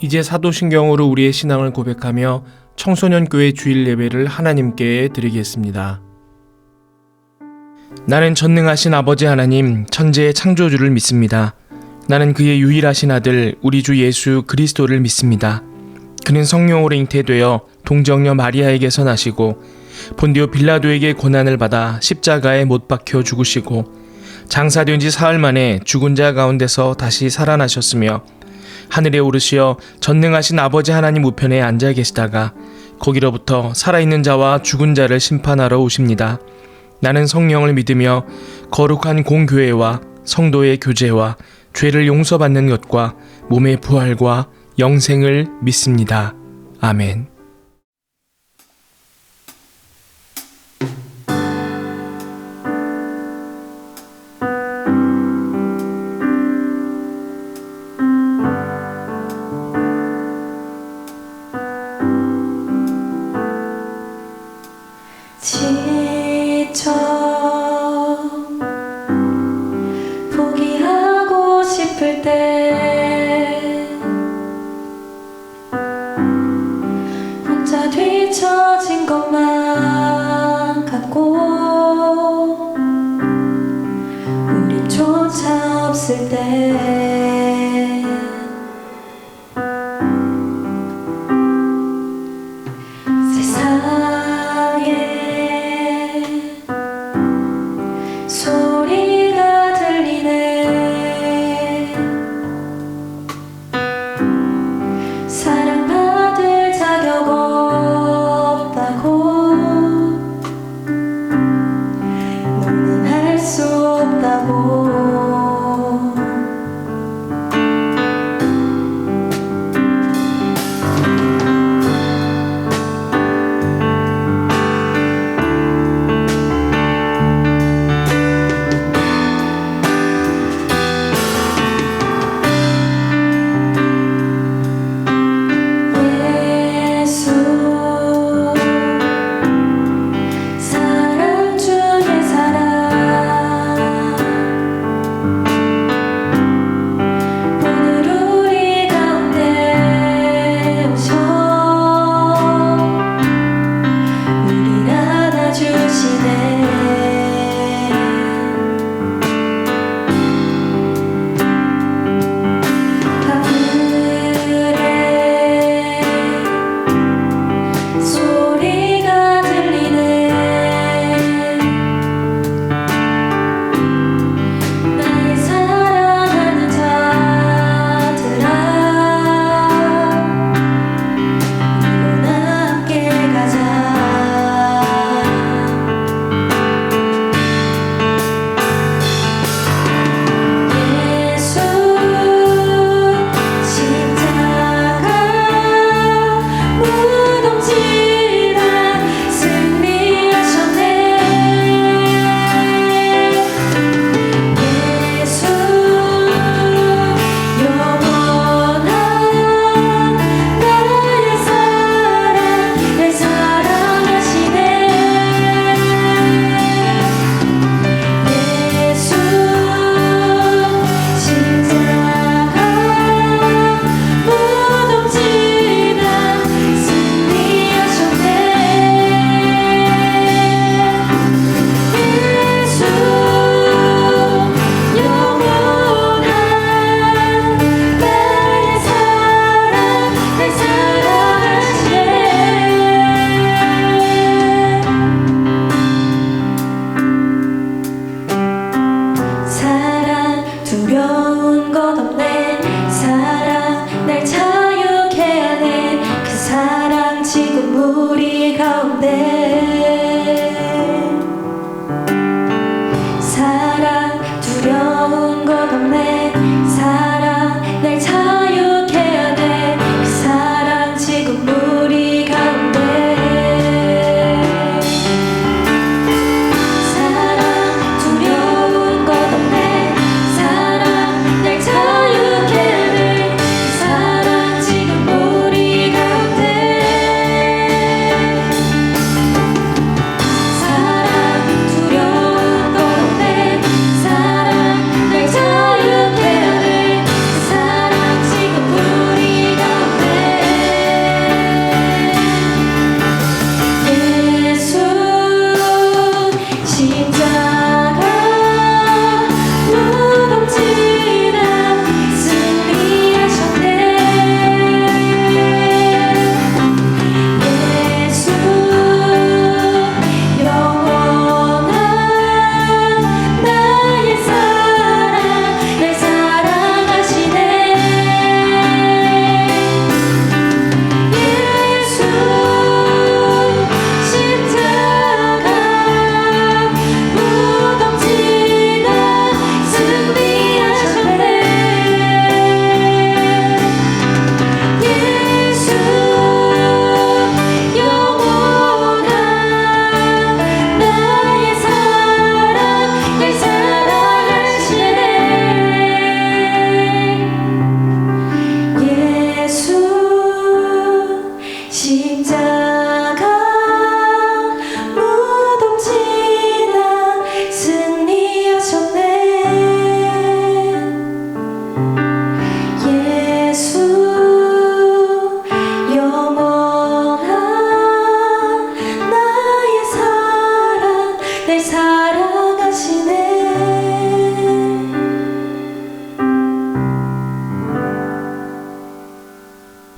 이제 사도신경으로 우리의 신앙을 고백하며 청소년교회 주일 예배를 하나님께 드리겠습니다. 나는 전능하신 아버지 하나님, 천지의 창조주를 믿습니다. 나는 그의 유일하신 아들, 우리 주 예수 그리스도를 믿습니다. 그는 성령으로 잉태되어 동정녀 마리아에게서 나시고 본디오 빌라도에게 고난을 받아 십자가에 못 박혀 죽으시고 장사된 지 사흘 만에 죽은 자 가운데서 다시 살아나셨으며 하늘에 오르시어 전능하신 아버지 하나님 우편에 앉아 계시다가 거기로부터 살아있는 자와 죽은 자를 심판하러 오십니다. 나는 성령을 믿으며 거룩한 공교회와 성도의 교제와 죄를 용서받는 것과 몸의 부활과 영생을 믿습니다. 아멘. 지쳐 포기하고 싶을 때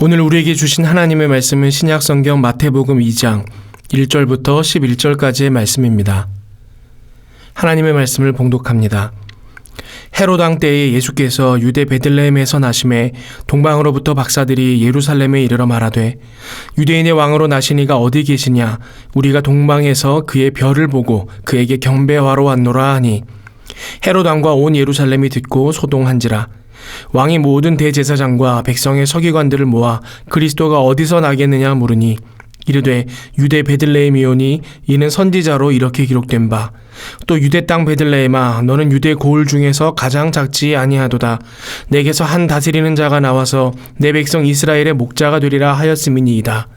오늘 우리에게 주신 하나님의 말씀은 신약성경 마태복음 2장 1절부터 11절까지의 말씀입니다. 하나님의 말씀을 봉독합니다. 헤롯 왕 때에 예수께서 유대 베들레헴에서 나심에 동방으로부터 박사들이 예루살렘에 이르러 말하되 유대인의 왕으로 나시니가 어디 계시냐 우리가 동방에서 그의 별을 보고 그에게 경배하러 왔노라 하니 헤롯 왕과 온 예루살렘이 듣고 소동한지라. 왕이 모든 대제사장과 백성의 서기관들을 모아 그리스도가 어디서 나겠느냐 물으니 이르되 유대 베들레헴이오니 이는 선지자로 이렇게 기록된 바 또 유대 땅 베들레헴아 너는 유대 고을 중에서 가장 작지 아니하도다. 내게서 한 다스리는 자가 나와서 내 백성 이스라엘의 목자가 되리라 하였음이니이다.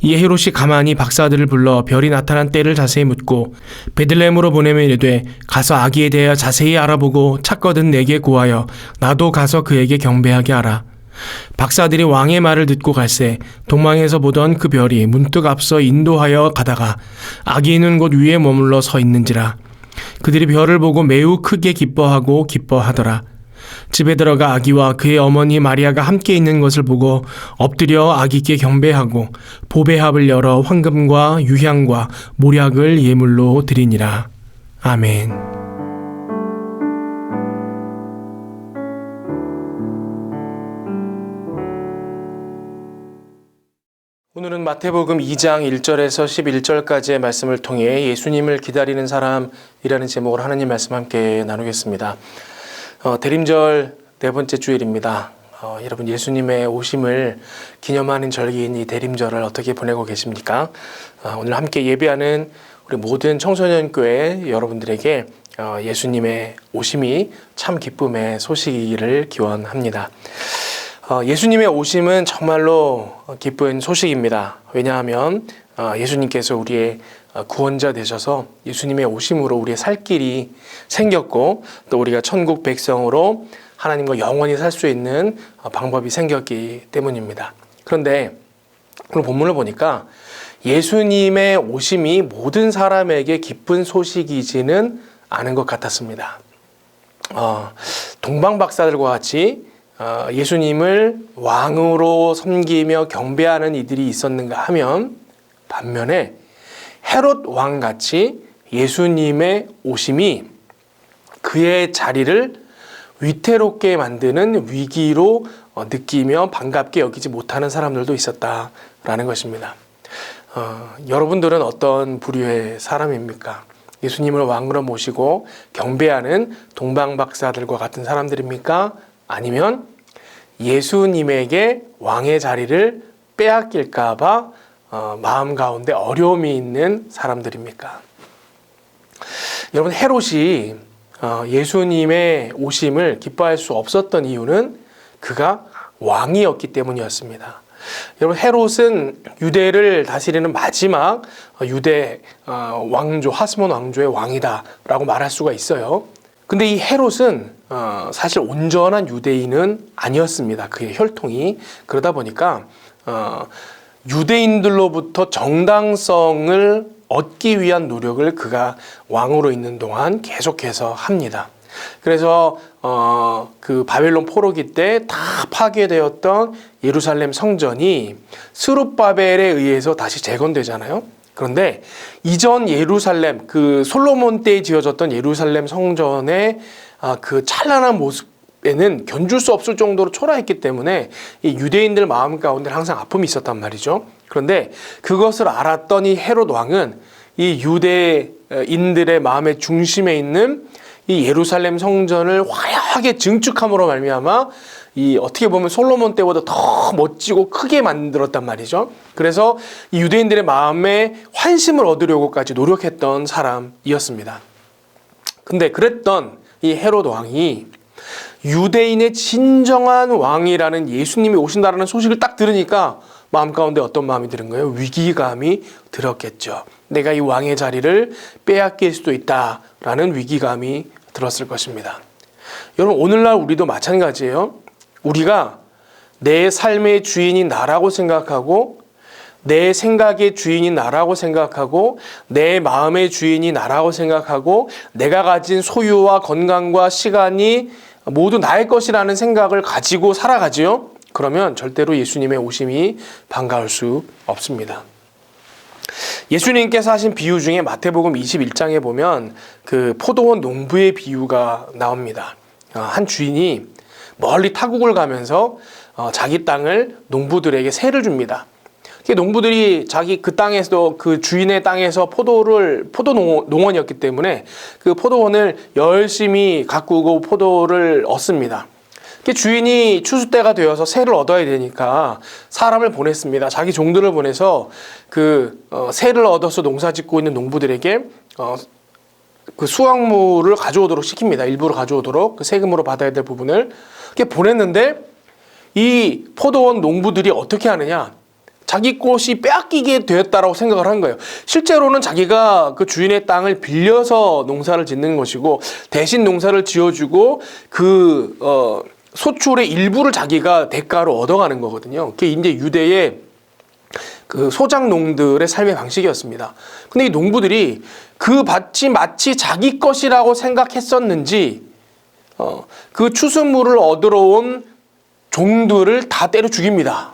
이에 헤롯이 가만히 박사들을 불러 별이 나타난 때를 자세히 묻고 베들레헴으로 보내며 이르되 가서 아기에 대하여 자세히 알아보고 찾거든 내게 고하여 나도 가서 그에게 경배하게 하라. 박사들이 왕의 말을 듣고 갈새 동방에서 보던 그 별이 문득 앞서 인도하여 가다가 아기는 곳 위에 머물러 서 있는지라. 그들이 별을 보고 매우 크게 기뻐하고 기뻐하더라. 집에 들어가 아기와 그의 어머니 마리아가 함께 있는 것을 보고 엎드려 아기께 경배하고 보배합을 열어 황금과 유향과 모략을 예물로 드리니라. 아멘. 오늘은 마태복음 2장 1절에서 11절까지의 말씀을 통해 예수님을 기다리는 사람이라는 제목으로 하나님 말씀 함께 나누겠습니다. 대림절 네 번째 주일입니다. 여러분 예수님의 오심을 기념하는 절기인 이 대림절을 어떻게 보내고 계십니까? 오늘 함께 예배하는 우리 모든 청소년교회 여러분들에게 예수님의 오심이 참 기쁨의 소식이기를 기원합니다. 예수님의 오심은 정말로 기쁜 소식입니다. 왜냐하면 예수님께서 우리의 구원자 되셔서 예수님의 오심으로 우리의 살 길이 생겼고 또 우리가 천국 백성으로 하나님과 영원히 살 수 있는 방법이 생겼기 때문입니다. 그런데 오늘 본문을 보니까 예수님의 오심이 모든 사람에게 기쁜 소식이지는 않은 것 같았습니다. 동방 박사들과 같이 예수님을 왕으로 섬기며 경배하는 이들이 있었는가 하면 반면에 헤롯 왕같이 예수님의 오심이 그의 자리를 위태롭게 만드는 위기로 느끼며 반갑게 여기지 못하는 사람들도 있었다라는 것입니다. 여러분들은 어떤 부류의 사람입니까? 예수님을 왕으로 모시고 경배하는 동방 박사들과 같은 사람들입니까? 아니면 예수님에게 왕의 자리를 빼앗길까 봐 마음 가운데 어려움이 있는 사람들입니까? 여러분 헤롯이 예수님의 오심을 기뻐할 수 없었던 이유는 그가 왕이었기 때문이었습니다. 여러분 헤롯은 유대를 다스리는 마지막 유대 왕조 하스몬 왕조의 왕이다라고 말할 수가 있어요. 근데 이 헤롯은 사실 온전한 유대인은 아니었습니다. 그의 혈통이. 그러다 보니까 유대인들로부터 정당성을 얻기 위한 노력을 그가 왕으로 있는 동안 계속해서 합니다. 그래서 그 바벨론 포로기 때 다 파괴되었던 예루살렘 성전이 스룹바벨에 의해서 다시 재건되잖아요. 그런데 이전 예루살렘, 그 솔로몬 때에 지어졌던 예루살렘 성전의 그 찬란한 모습에는 견줄 수 없을 정도로 초라했기 때문에 이 유대인들 마음 가운데 항상 아픔이 있었단 말이죠. 그런데 그것을 알았던 이 헤롯 왕은 이 유대인들의 마음의 중심에 있는 이 예루살렘 성전을 화려하게 증축함으로 말미암아 이 어떻게 보면 솔로몬 때보다 더 멋지고 크게 만들었단 말이죠. 그래서 이 유대인들의 마음에 환심을 얻으려고까지 노력했던 사람이었습니다. 근데 그랬던 이 헤롯 왕이 유대인의 진정한 왕이라는 예수님이 오신다라는 소식을 딱 들으니까 마음 가운데 어떤 마음이 드는 거예요? 위기감이 들었겠죠. 내가 이 왕의 자리를 빼앗길 수도 있다라는 위기감이 들었을 것입니다. 여러분 오늘날 우리도 마찬가지예요. 우리가 내 삶의 주인이 나라고 생각하고 내 생각의 주인이 나라고 생각하고 내 마음의 주인이 나라고 생각하고 내가 가진 소유와 건강과 시간이 모두 나의 것이라는 생각을 가지고 살아가지요. 그러면 절대로 예수님의 오심이 반가울 수 없습니다. 예수님께서 하신 비유 중에 마태복음 21장에 보면 그 포도원 농부의 비유가 나옵니다. 한 주인이 멀리 타국을 가면서 자기 땅을 농부들에게 세를 줍니다. 농부들이 자기 그 땅에서 그 주인의 땅에서 포도 농원이었기 때문에 그 포도원을 열심히 가꾸고 포도를 얻습니다. 주인이 추수 때가 되어서 세를 얻어야 되니까 사람을 보냈습니다. 자기 종들을 보내서 그 세를 얻어서 농사 짓고 있는 농부들에게 그 수확물을 가져오도록 시킵니다. 일부러 가져오도록 그 세금으로 받아야 될 부분을 보냈는데 이 포도원 농부들이 어떻게 하느냐? 자기 것이 빼앗기게 되었다라고 생각을 한 거예요. 실제로는 자기가 그 주인의 땅을 빌려서 농사를 짓는 것이고 대신 농사를 지어주고 그 소출의 일부를 자기가 대가로 얻어가는 거거든요. 그게 이제 유대의 그 소작농들의 삶의 방식이었습니다. 근데 이 농부들이 그 밭이 마치 자기 것이라고 생각했었는지 그 추수물을 얻으러 온 종들을 다 때려 죽입니다.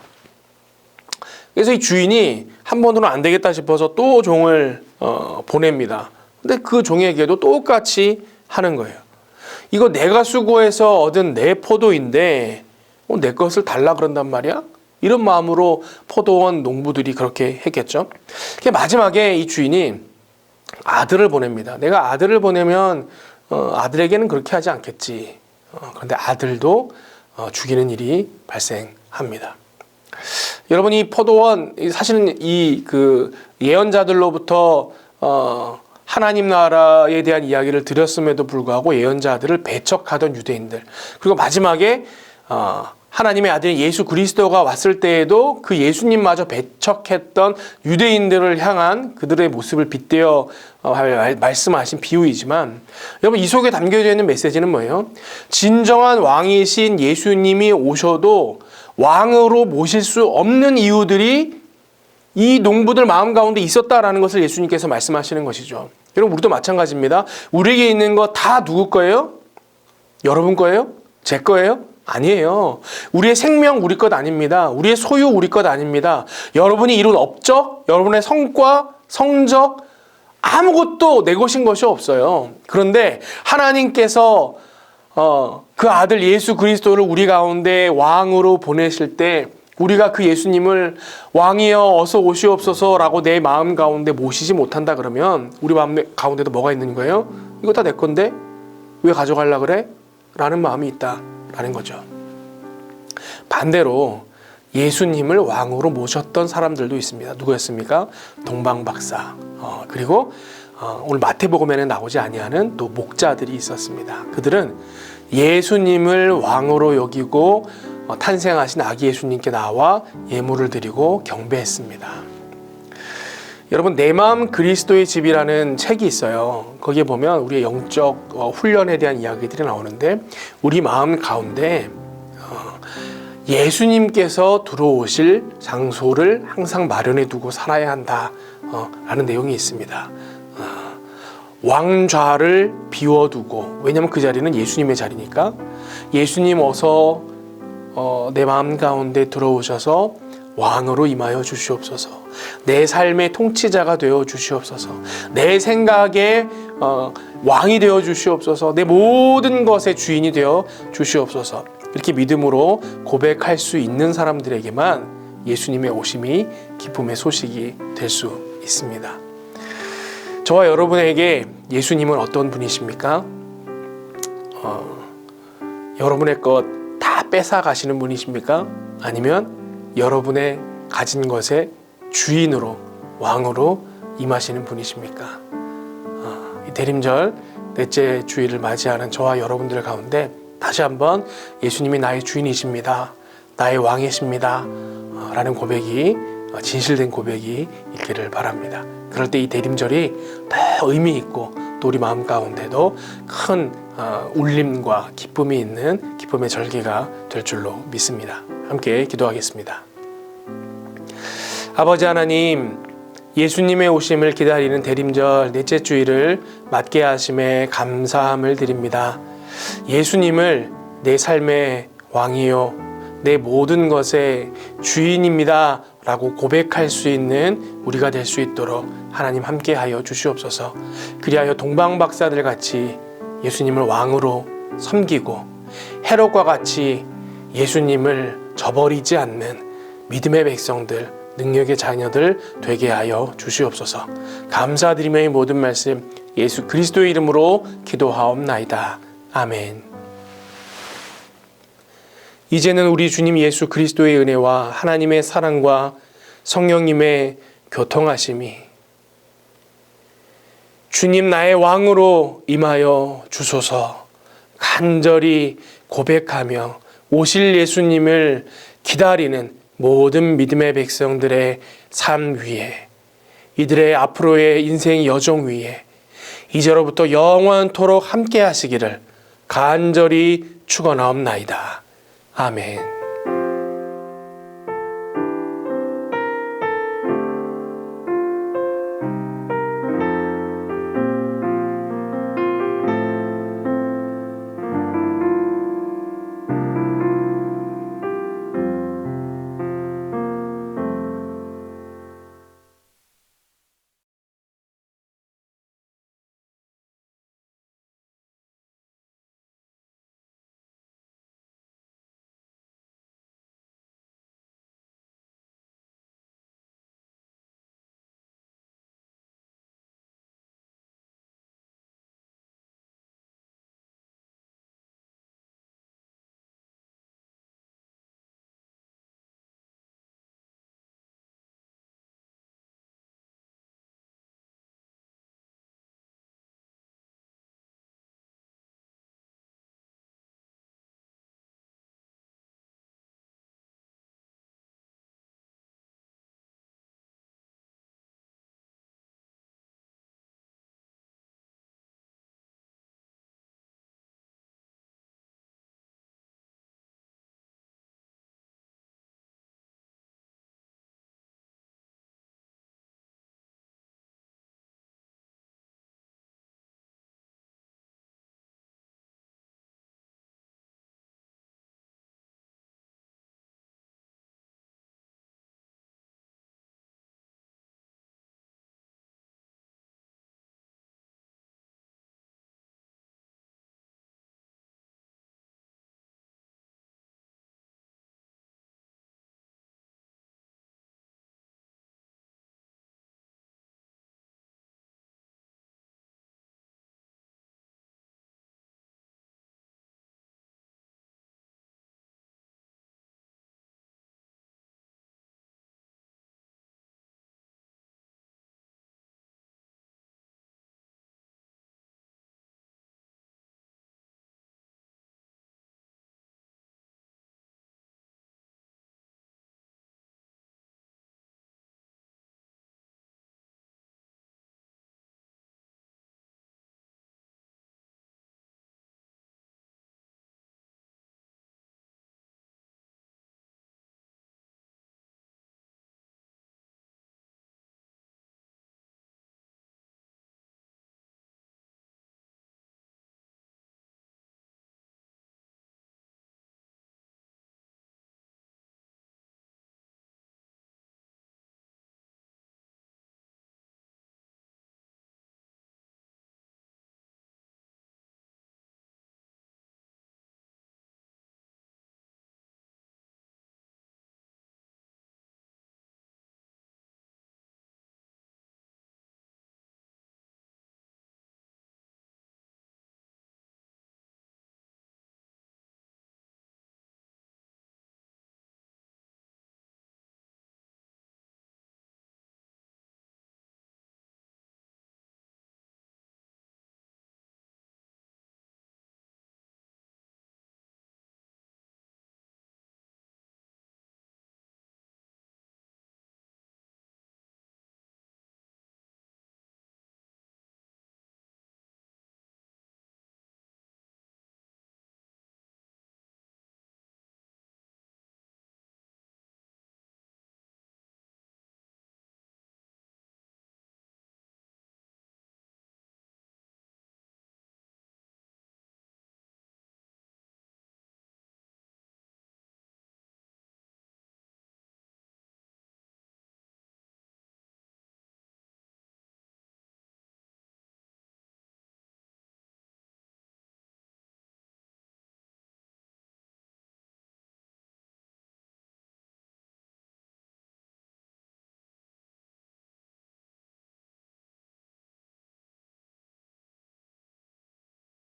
그래서 이 주인이 한 번으로는 안 되겠다 싶어서 또 종을 보냅니다. 근데 그 종에게도 똑같이 하는 거예요. 이거 내가 수고해서 얻은 내 포도인데 내 것을 달라 그런단 말이야? 이런 마음으로 포도원 농부들이 그렇게 했겠죠. 마지막에 이 주인이 아들을 보냅니다. 내가 아들을 보내면 아들에게는 그렇게 하지 않겠지. 그런데 아들도 죽이는 일이 발생합니다. 여러분, 이 포도원 사실은 이 그 예언자들로부터 하나님 나라에 대한 이야기를 드렸음에도 불구하고 예언자들을 배척하던 유대인들, 그리고 마지막에 하나님의 아들 예수 그리스도가 왔을 때에도 그 예수님마저 배척했던 유대인들을 향한 그들의 모습을 빗대어 말씀하신 비유이지만, 여러분 이 속에 담겨져 있는 메시지는 뭐예요? 진정한 왕이신 예수님이 오셔도 왕으로 모실 수 없는 이유들이 이 농부들 마음 가운데 있었다라는 것을 예수님께서 말씀하시는 것이죠. 여러분, 우리도 마찬가지입니다. 우리에게 있는 거 다 누구 거예요? 여러분 거예요? 제 거예요? 아니에요. 우리의 생명 우리 것 아닙니다. 우리의 소유 우리 것 아닙니다. 여러분이 이룬 업적, 여러분의 성과, 성적, 아무것도 내 것인 것이 없어요. 그런데 하나님께서 그 아들 예수 그리스도를 우리 가운데 왕으로 보내실 때 우리가 그 예수님을 왕이여 어서 오시옵소서라고 내 마음 가운데 모시지 못한다 그러면 우리 마음 가운데도 뭐가 있는 거예요? 이거 다 내 건데 왜 가져가려 그래? 라는 마음이 있다라는 거죠. 반대로 예수님을 왕으로 모셨던 사람들도 있습니다. 누구였습니까? 동방박사, 그리고 오늘 마태복음에는 나오지 아니하는 또 목자들이 있었습니다. 그들은 예수님을 왕으로 여기고 탄생하신 아기 예수님께 나와 예물을 드리고 경배했습니다. 여러분, 내 마음 그리스도의 집이라는 책이 있어요. 거기에 보면 우리의 영적 훈련에 대한 이야기들이 나오는데 우리 마음 가운데 예수님께서 들어오실 장소를 항상 마련해 두고 살아야 한다 라는 내용이 있습니다. 왕좌를 비워두고, 왜냐하면 그 자리는 예수님의 자리니까 예수님 어서 내 마음 가운데 들어오셔서 왕으로 임하여 주시옵소서. 내 삶의 통치자가 되어 주시옵소서. 내 생각의 왕이 되어 주시옵소서. 내 모든 것의 주인이 되어 주시옵소서. 이렇게 믿음으로 고백할 수 있는 사람들에게만 예수님의 오심이 기쁨의 소식이 될 수 있습니다. 저와 여러분에게 예수님은 어떤 분이십니까? 여러분의 것 다 뺏어 가시는 분이십니까? 아니면 여러분의 가진 것의 주인으로, 왕으로 임하시는 분이십니까? 이 대림절 넷째 주일을 맞이하는 저와 여러분들 가운데 다시 한번 예수님이 나의 주인이십니다, 나의 왕이십니다 라는 고백이, 진실된 고백이 있기를 바랍니다. 그럴 때 이 대림절이 더 의미 있고 또 우리 마음 가운데도 큰 울림과 기쁨이 있는 기쁨의 절기가 될 줄로 믿습니다. 함께 기도하겠습니다. 아버지 하나님, 예수님의 오심을 기다리는 대림절 넷째 주일을 맞게 하심에 감사함을 드립니다. 예수님을 내 삶의 왕이요 내 모든 것의 주인입니다 라고 고백할 수 있는 우리가 될 수 있도록 하나님 함께하여 주시옵소서. 그리하여 동방박사들 같이 예수님을 왕으로 섬기고 헤롯과 같이 예수님을 저버리지 않는 믿음의 백성들, 능력의 자녀들 되게 하여 주시옵소서. 감사드리며 이 모든 말씀 예수 그리스도의 이름으로 기도하옵나이다. 아멘. 이제는 우리 주님 예수 그리스도의 은혜와 하나님의 사랑과 성령님의 교통하심이 주님 나의 왕으로 임하여 주소서 간절히 고백하며 오실 예수님을 기다리는 모든 믿음의 백성들의 삶 위에, 이들의 앞으로의 인생 여정 위에 이제로부터 영원토록 함께 하시기를 간절히 축원하옵나이다. 아멘.